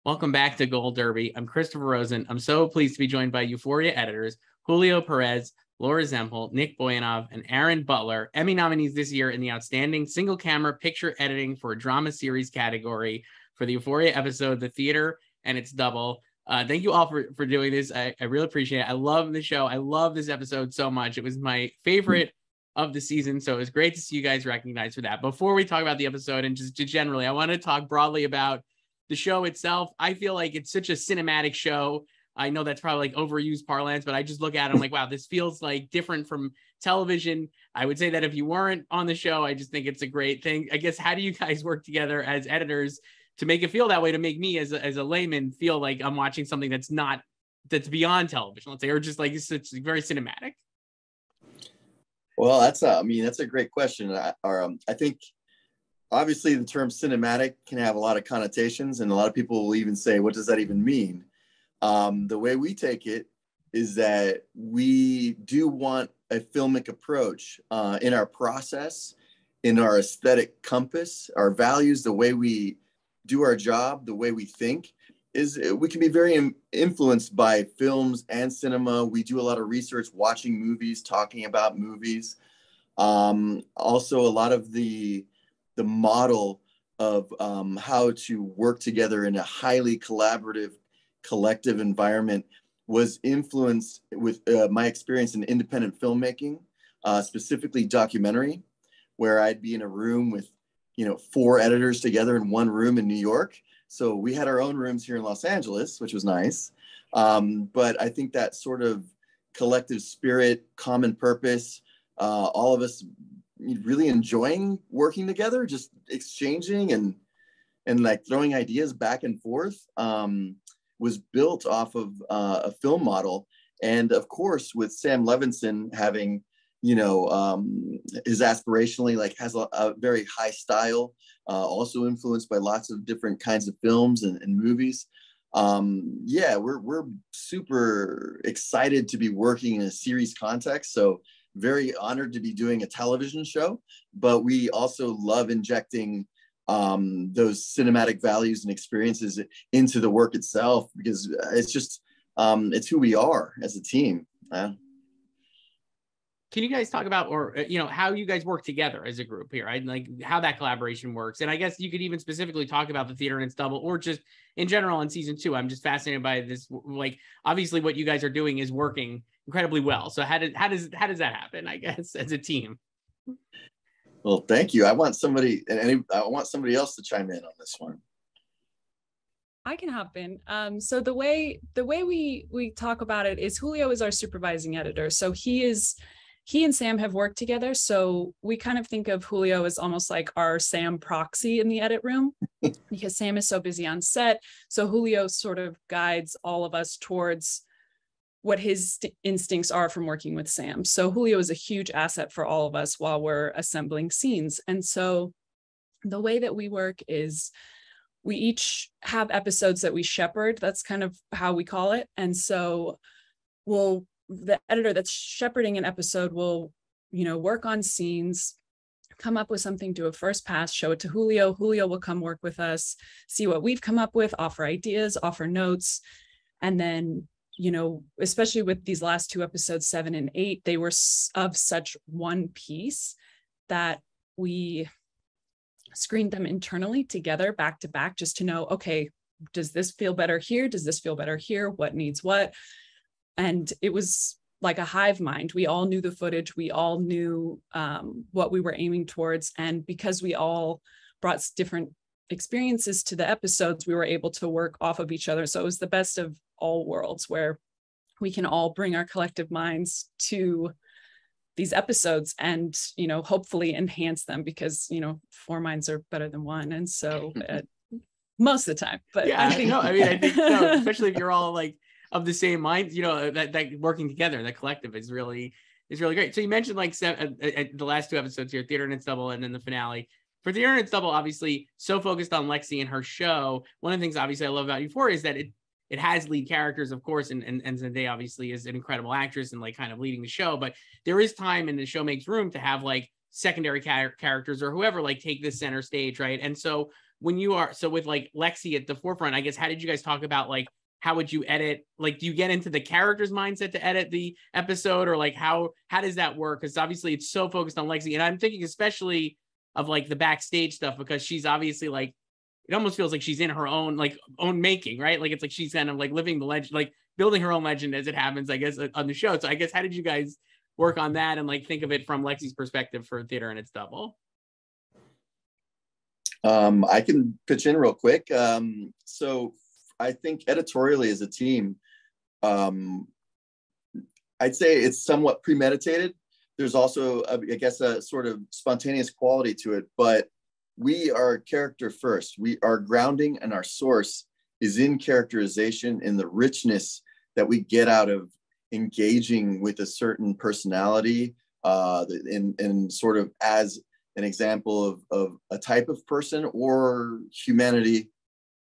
Welcome back to Gold Derby. I'm Christopher Rosen. I'm so pleased to be joined by Euphoria editors Julio Perez, Laura Zempel, Nick Boyanov, and Aaron Butler, Emmy nominees this year in the Outstanding Single Camera Picture Editing for a Drama Series category for the Euphoria episode, The Theater and Its Double. Thank you all for doing this. I really appreciate it. I love the show. I love this episode so much. It was my favorite of the season, so it was great to see you guys recognized for that. Before we talk about the episode and just generally, I want to talk broadly about the show itself. I feel like it's such a cinematic show. I know that's probably like overused parlance, but I just look at it, I'm like, wow, this feels like different from television. I would say that if you weren't on the show, I just think it's a great thing. I guess, how do you guys work together as editors to make it feel that way, to make me as a layman feel like I'm watching something that's beyond television, let's say, or just like it's very cinematic? Well, that's a great question. I think obviously the term cinematic can have a lot of connotations, and a lot of people will even say, what does that even mean? The way we take it is that we do want a filmic approach in our process, in our aesthetic compass, our values, the way we do our job, the way we think. We can be very influenced by films and cinema. We do a lot of research, watching movies, talking about movies. Also, a lot of the model of how to work together in a highly collaborative, collective environment was influenced with my experience in independent filmmaking, specifically documentary, where I'd be in a room with 4 editors together in one room in New York. So we had our own rooms here in Los Angeles, which was nice. But I think that sort of collective spirit, common purpose, all of us really enjoying working together, just exchanging and like throwing ideas back and forth, was built off of a film model. And of course, with Sam Levinson having, his aspirationally, like, has a very high style, also influenced by lots of different kinds of films and movies. We're super excited to be working in a series context. So very honored to be doing a television show, but we also love injecting those cinematic values and experiences into the work itself, because it's just, it's who we are as a team. Can you guys talk about, or, how you guys work together as a group here, right? Like how that collaboration works. And I guess you could even specifically talk about The Theater and Its Double, or just in general in season 2. I'm just fascinated by this. Like, obviously what you guys are doing is working incredibly well. So how does that happen, I guess, as a team? Well, thank you. I want somebody else to chime in on this one. I can hop in. So the way we talk about it is Julio is our supervising editor. So he and Sam have worked together. So we kind of think of Julio as almost like our Sam proxy in the edit room, because Sam is so busy on set. So Julio sort of guides all of us towards what his instincts are from working with Sam. So Julio is a huge asset for all of us while we're assembling scenes. And so the way that we work is we each have episodes that we shepherd. That's kind of how we call it. And so the editor that's shepherding an episode will, work on scenes, come up with something, do a first pass, show it to Julio. Julio will come work with us, see what we've come up with, offer ideas, offer notes. And then, especially with these last 2 episodes, 7 and 8, they were of such one piece that we screened them internally together, back to back, just to know, okay, does this feel better here? Does this feel better here? What needs what? And it was like a hive mind. We all knew the footage. We all knew what we were aiming towards. And because we all brought different experiences to the episodes, we were able to work off of each other. So it was the best of all worlds, where we can all bring our collective minds to these episodes and, hopefully enhance them, because, 4 minds are better than 1. And so most of the time, but yeah, I think no, especially if you're all like of the same mind, that working together, that collective is really great. So you mentioned like the last 2 episodes here, Theater and Its Double, and then the finale. For Theater and Its Double, obviously so focused on Lexi and her show. One of the things obviously I love about Euphoria is that it has lead characters, of course, and Zendaya obviously is an incredible actress and like kind of leading the show, but there is time, and the show makes room to have like secondary characters or whoever like take the center stage, right? And so when you are, so with like Lexi at the forefront, I guess, how did you guys talk about like, how would you edit? Like, do you get into the character's mindset to edit the episode, or like how does that work? Because obviously it's so focused on Lexi, and I'm thinking especially of like the backstage stuff, because she's obviously like, it almost feels like she's in her own like own making, right? Like it's like she's kind of like living the legend, like building her own legend as it happens, I guess, on the show. So I guess, how did you guys work on that and like think of it from Lexi's perspective for theater and its double? I can pitch in real quick. So I think editorially as a team, I'd say it's somewhat premeditated. There's also, I guess, a sort of spontaneous quality to it, but we are character first. Our grounding and our source is in characterization, in the richness that we get out of engaging with a certain personality, and sort of as an example of a type of person or humanity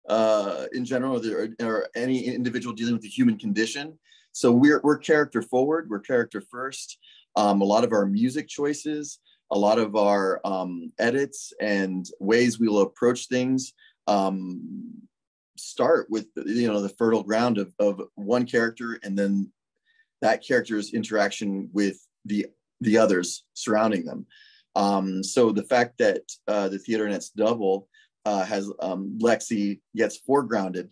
in general, or any individual dealing with the human condition. So we're character forward, we're character first. A lot of our music choices, a lot of our edits and ways we will approach things start with the fertile ground of one character, and then that character's interaction with the others surrounding them. So the fact that the Theater Net's double has Lexi gets foregrounded,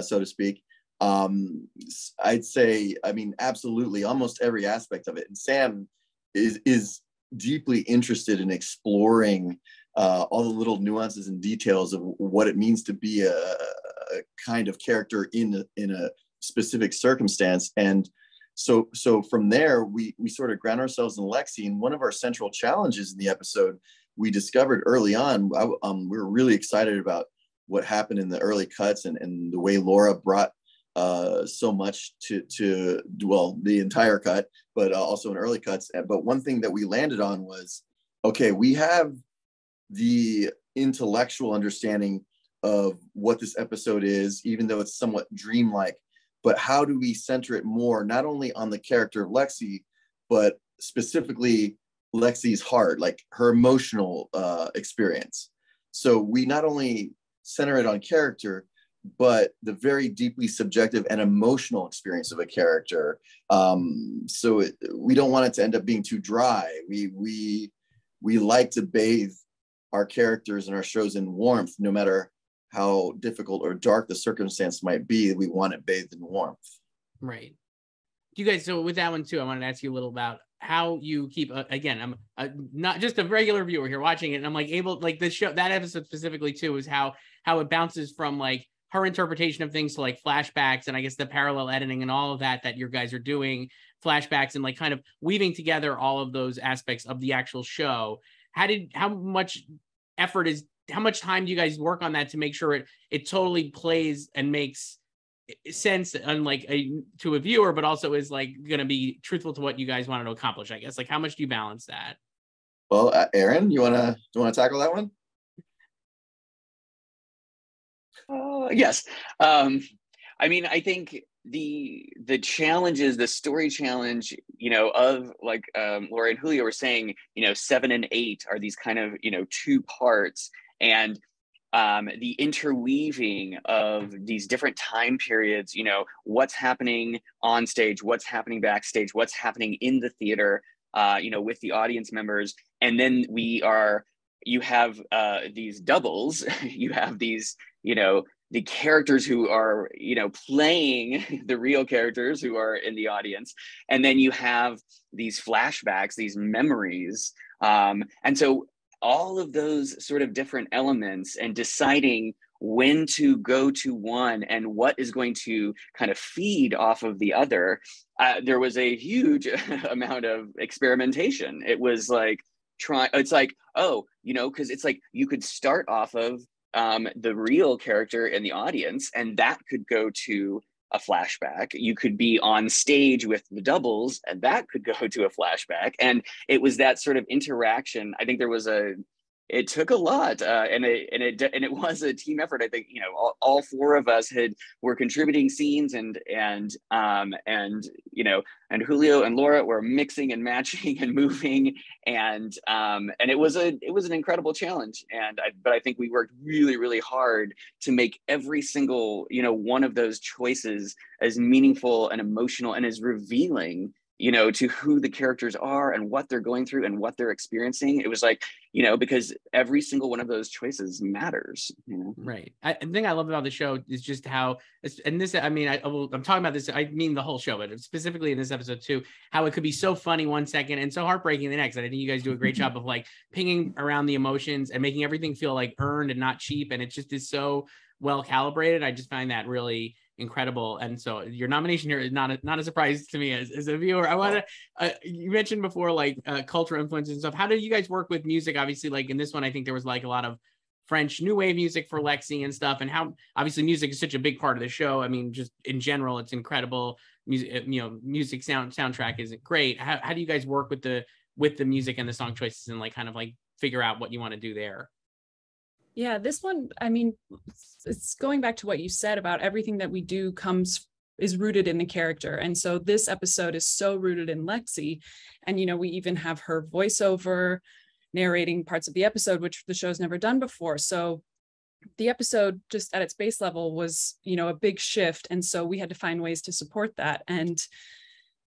so to speak, I'd say, I mean, absolutely, almost every aspect of it. And Sam is deeply interested in exploring all the little nuances and details of what it means to be a kind of character in a specific circumstance. And so from there, we sort of ground ourselves in Lexi. And one of our central challenges in the episode, we discovered early on, we were really excited about what happened in the early cuts and the way Laura brought so much to well, the entire cut, but also in early cuts. But one thing that we landed on was, okay, we have the intellectual understanding of what this episode is, even though it's somewhat dreamlike, but how do we center it more, not only on the character of Lexi, but specifically Lexi's heart, like her emotional experience. So we not only center it on character, but the very deeply subjective and emotional experience of a character. So we don't want it to end up being too dry. We like to bathe our characters and our shows in warmth, no matter how difficult or dark the circumstance might be. We want it bathed in warmth. Right. You guys, so with that one too, I wanted to ask you a little about how you keep, again, I'm not just a regular viewer here watching it, and I'm like able, like this show, that episode specifically too, is how it bounces from like her interpretation of things to like flashbacks, and I guess the parallel editing and all of that you guys are doing, flashbacks, and like kind of weaving together all of those aspects of the actual show. How much time do you guys work on that to make sure it totally plays and makes sense, unlike to a viewer, but also is like going to be truthful to what you guys wanted to accomplish, I guess? Like, how much do you balance that? Well, Aaron, you want to tackle that one? Yes. I mean, I think the challenges, the story challenge, of like Laura and Julio were saying, 7 and 8 are these kind of, 2 parts, and the interweaving of these different time periods, what's happening on stage, what's happening backstage, what's happening in the theater, with the audience members. And then you have these doubles, you have these, the characters who are, playing the real characters who are in the audience. And then you have these flashbacks, these memories. And so all of those sort of different elements, and deciding when to go to one and what is going to kind of feed off of the other, there was a huge amount of experimentation. It was like, because it's like you could start off of the real character in the audience, and that could go to a flashback. You could be on stage with the doubles, and that could go to a flashback. And it was that sort of interaction. I think there was it took a lot, and it was a team effort. I think, you know, all four of us were contributing scenes, and you know, and Julio and Laura were mixing and matching and moving, and it was an incredible challenge. But I think we worked really, really hard to make every single, you know, one of those choices as meaningful and emotional and as revealing, you know, to who the characters are and what they're going through and what they're experiencing. It was like, you know, because every single one of those choices matters, you know? Right. The thing I love about the show is just how, and this, I mean, I'm talking about this, I mean the whole show, but specifically in this episode too, how it could be so funny one second and so heartbreaking the next. And I think you guys do a great job of like pinging around the emotions and making everything feel like earned and not cheap. And it just is so well calibrated. I just find that really incredible. And so your nomination here is not a surprise to me as a viewer. I want to, you mentioned before, like cultural influences and stuff. How do you guys work with music? Obviously, like in this one, I think there was like a lot of French new wave music for Lexi and stuff. And how obviously music is such a big part of the show. I mean, just in general, it's incredible. Music, you know, music soundtrack is great. How do you guys work with the music and the song choices and like kind of like figure out what you want to do there? Yeah, this one, I mean, it's going back to what you said about everything that we do is rooted in the character. And so this episode is so rooted in Lexi. And, you know, we even have her voiceover narrating parts of the episode, which the show's never done before. So the episode just at its base level was, you know, a big shift. And so we had to find ways to support that. And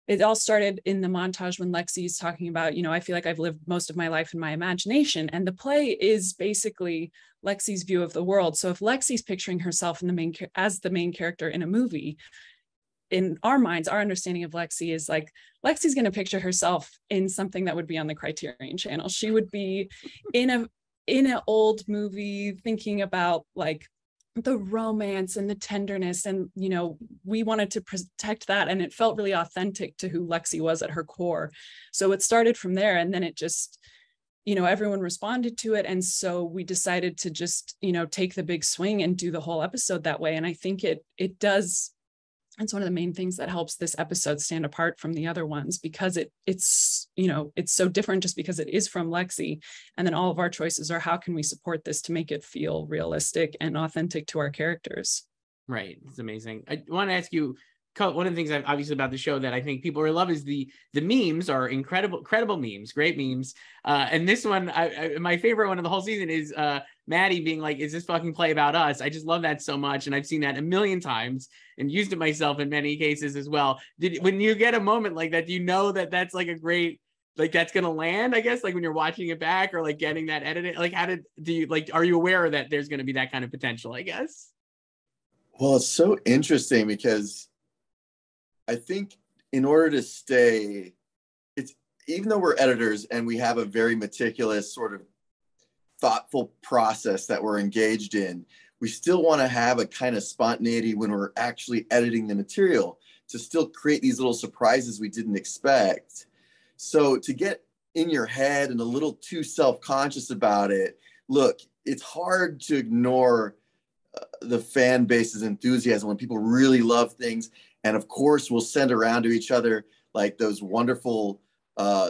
it all started in the montage when Lexi's talking about, you know, I feel like I've lived most of my life in my imagination. And the play is basically Lexi's view of the world. So if Lexi's picturing herself in as the main character in a movie, in our minds, our understanding of Lexi is like, Lexi's going to picture herself in something that would be on the Criterion Channel. She would be in an old movie thinking about like the romance and the tenderness, and you know, we wanted to protect that, and it felt really authentic to who Lexi was at her core. So it started from there, and then it just, you know, everyone responded to it, and so we decided to just, you know, take the big swing and do the whole episode that way. And I think it does. It's one of the main things that helps this episode stand apart from the other ones, because it's, you know, it's so different just because it is from Lexi. And then all of our choices are, how can we support this to make it feel realistic and authentic to our characters? Right. It's amazing. I want to ask you, one of the things obviously about the show that I think people really love is the memes are credible memes, great memes. And this one, my favorite one of the whole season is Maddie being like, is this fucking play about us? I just love that so much. And I've seen that a million times and used it myself in many cases as well. When you get a moment like that, do you know that that's like a great, like that's going to land, I guess, like when you're watching it back or like getting that edited, like are you aware that there's going to be that kind of potential, I guess? Well, it's so interesting because I think in order to stay, it's, even though we're editors and we have a very meticulous sort of thoughtful process that we're engaged in, we still want to have a kind of spontaneity when we're actually editing the material to still create these little surprises we didn't expect. So to get in your head and a little too self-conscious about it, look, it's hard to ignore the fan base's enthusiasm when people really love things. And of course, we'll send around to each other like those wonderful,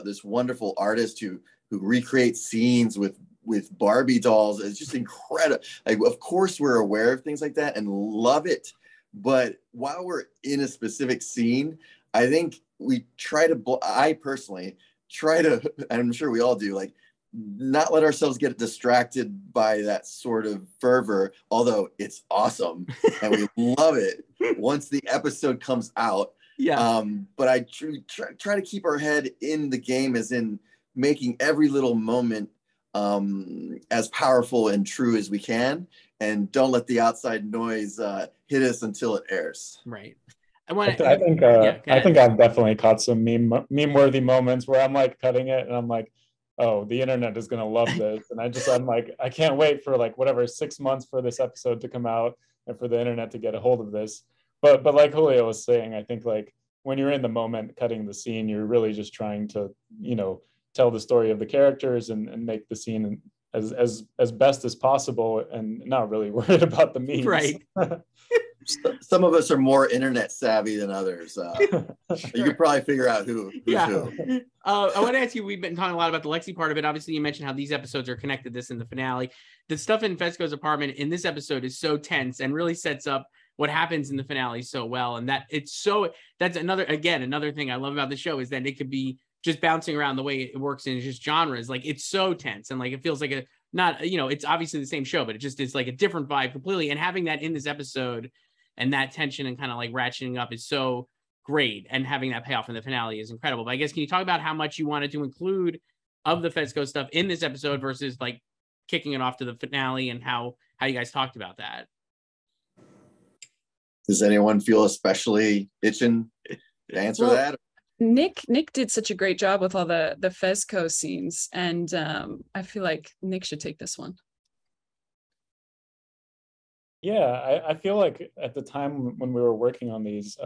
this wonderful artist who recreate scenes with Barbie dolls. It's just incredible. Like, of course, we're aware of things like that and love it. But while we're in a specific scene, I think we try to. I personally try to, and I'm sure we all do, like, not let ourselves get distracted by that sort of fervor, although it's awesome and we love it once the episode comes out. Yeah. But I try to keep our head in the game, as in making every little moment as powerful and true as we can, and don't let the outside noise hit us until it airs. Right. I think I've definitely caught some meme-worthy moments where I'm like cutting it and I'm like, oh, the internet is going to love this. And I'm like, I can't wait for like whatever 6 months for this episode to come out and for the internet to get a hold of this. But like Julio was saying, I think like when you're in the moment cutting the scene, you're really just trying to, you know, tell the story of the characters and make the scene as best as possible and not really worried about the memes. Right. Some of us are more internet savvy than others. You could probably figure out who's who. I want to ask you, we've been talking a lot about the Lexi part of it. Obviously, you mentioned how these episodes are connected, this in the finale. The stuff in Fesco's apartment in this episode is so tense and really sets up what happens in the finale so well. And that's another thing I love about the show is that it could be just bouncing around the way it works in just genres. Like, it's so tense and like it feels like it's obviously the same show, but it just is like a different vibe completely. And having that in this episode and that tension and kind of like ratcheting up is so great. And having that payoff in the finale is incredible. But I guess, can you talk about how much you wanted to include of the Fesco stuff in this episode versus like kicking it off to the finale, and how you guys talked about that? Does anyone feel especially itching to answer that? Nick did such a great job with all the Fesco scenes, and I feel like Nick should take this one. Yeah, I feel like at the time when we were working on these,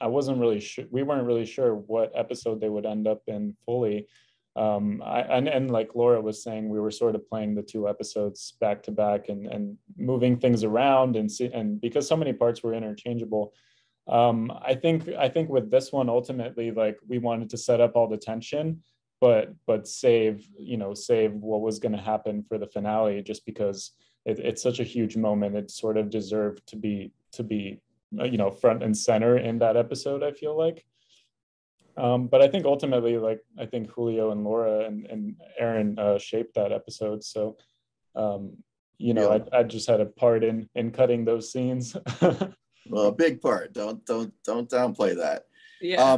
I wasn't really sure. We weren't really sure what episode they would end up in fully. And like Laura was saying, we were sort of playing the two episodes back to back and moving things around and because so many parts were interchangeable. I think with this one, ultimately, like, we wanted to set up all the tension, but save what was going to happen for the finale, just because it's such a huge moment. It sort of deserved to be front and center in that episode, I feel like. But I think ultimately, like, I think Julio and Laura and Aaron shaped that episode. So, I just had a part in cutting those scenes. Well, a big part. Don't downplay that. Yeah.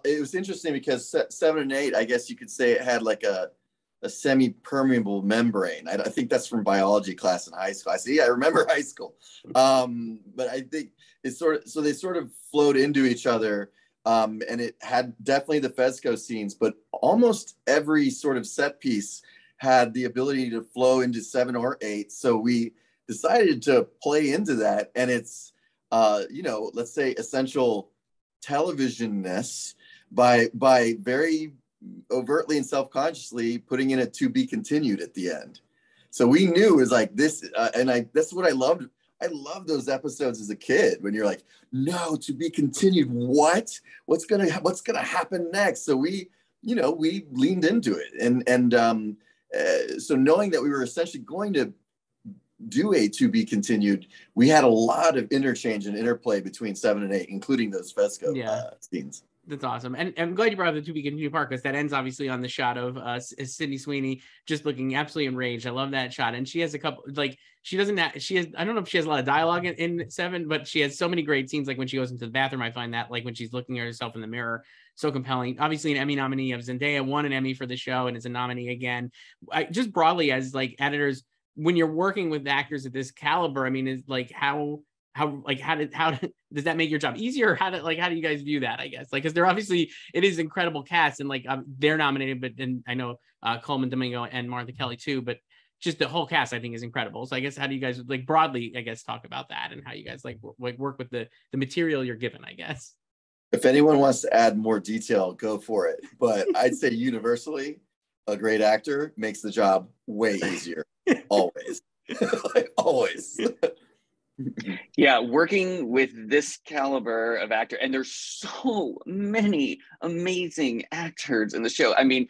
It was interesting because 7 and 8, I guess you could say, it had like a semi-permeable membrane. I think that's from biology class in high school. I remember high school. But I think they sort of flowed into each other. And it had definitely the Fesco scenes, but almost every sort of set piece had the ability to flow into 7 or 8. So we decided to play into that, and it's let's say essential televisionness by very overtly and self-consciously putting in a to be continued at the end. So we knew it was like this, that's what I loved. I loved those episodes as a kid when you're like, no, to be continued. What's gonna happen next? So we leaned into it, and so knowing that we were essentially going to do a to be continued, we had a lot of interchange and interplay between 7 and 8, including those Fesco scenes. That's awesome. And I'm glad you brought up the to be continued part, because that ends obviously on the shot of Sydney Sweeney just looking absolutely enraged. I love that shot. And she has a couple, like, I don't know if she has a lot of dialogue in 7, but she has so many great scenes. Like when she goes into the bathroom, I find that, like, when she's looking at herself in the mirror, so compelling. Obviously an Emmy nominee of Zendaya, won an Emmy for the show and is a nominee again. Just broadly, as like editors, when you're working with actors at this caliber, I mean, is like how does that make your job easier? How do you guys view that, I guess? Like, because they're obviously, it is incredible cast, and like they're nominated, but then I know Coleman Domingo and Martha Kelly too, but just the whole cast I think is incredible. So I guess, how do you guys, like, broadly, I guess, talk about that, and how you guys like work with the material you're given, I guess? If anyone wants to add more detail, go for it. But I'd say universally, a great actor makes the job way easier. Always. Always. Yeah, working with this caliber of actor, and there's so many amazing actors in the show. I mean,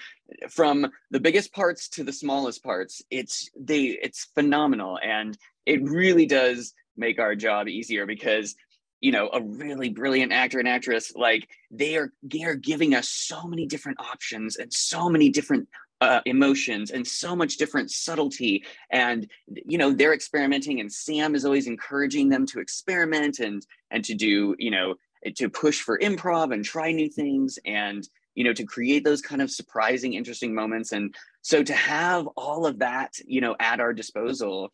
from the biggest parts to the smallest parts, it's phenomenal, and it really does make our job easier, because a really brilliant actor and actress, like, they are giving us so many different options and so many different emotions and so much different subtlety, and they're experimenting, and Sam is always encouraging them to experiment and to do, to push for improv and try new things, and to create those kind of surprising, interesting moments. And so to have all of that at our disposal,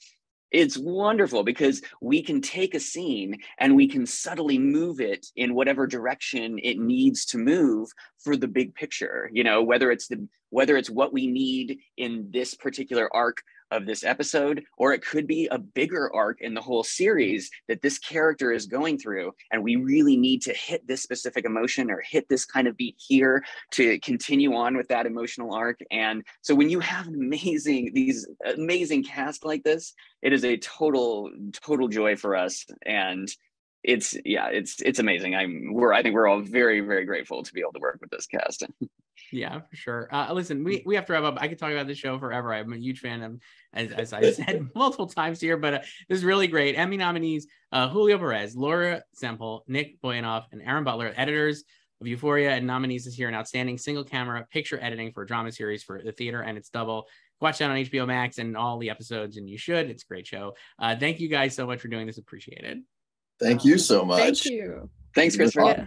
it's wonderful, because we can take a scene and we can subtly move it in whatever direction it needs to move for the big picture, whether it's what we need in this particular arc of this episode, or it could be a bigger arc in the whole series that this character is going through, and we really need to hit this specific emotion or hit this kind of beat here to continue on with that emotional arc. And so when you have these amazing cast like this, it is a total joy for us. And it's amazing. I think we're all very, very grateful to be able to work with this cast. Yeah, for sure. Listen, we have to wrap up. I could talk about this show forever. I'm a huge fan of, as I said multiple times here, but this is really great. Emmy nominees, Julio Perez, Laura Zempel, Nick Boyanov, and Aaron Butler, editors of Euphoria, and nominees this year in outstanding single camera picture editing for a drama series for the theater and its double. Watch that on HBO Max and all the episodes, and you should. It's a great show. Thank you guys so much for doing this. Appreciate it. Thank you so much. Thank you. Thanks, Christopher. Yeah.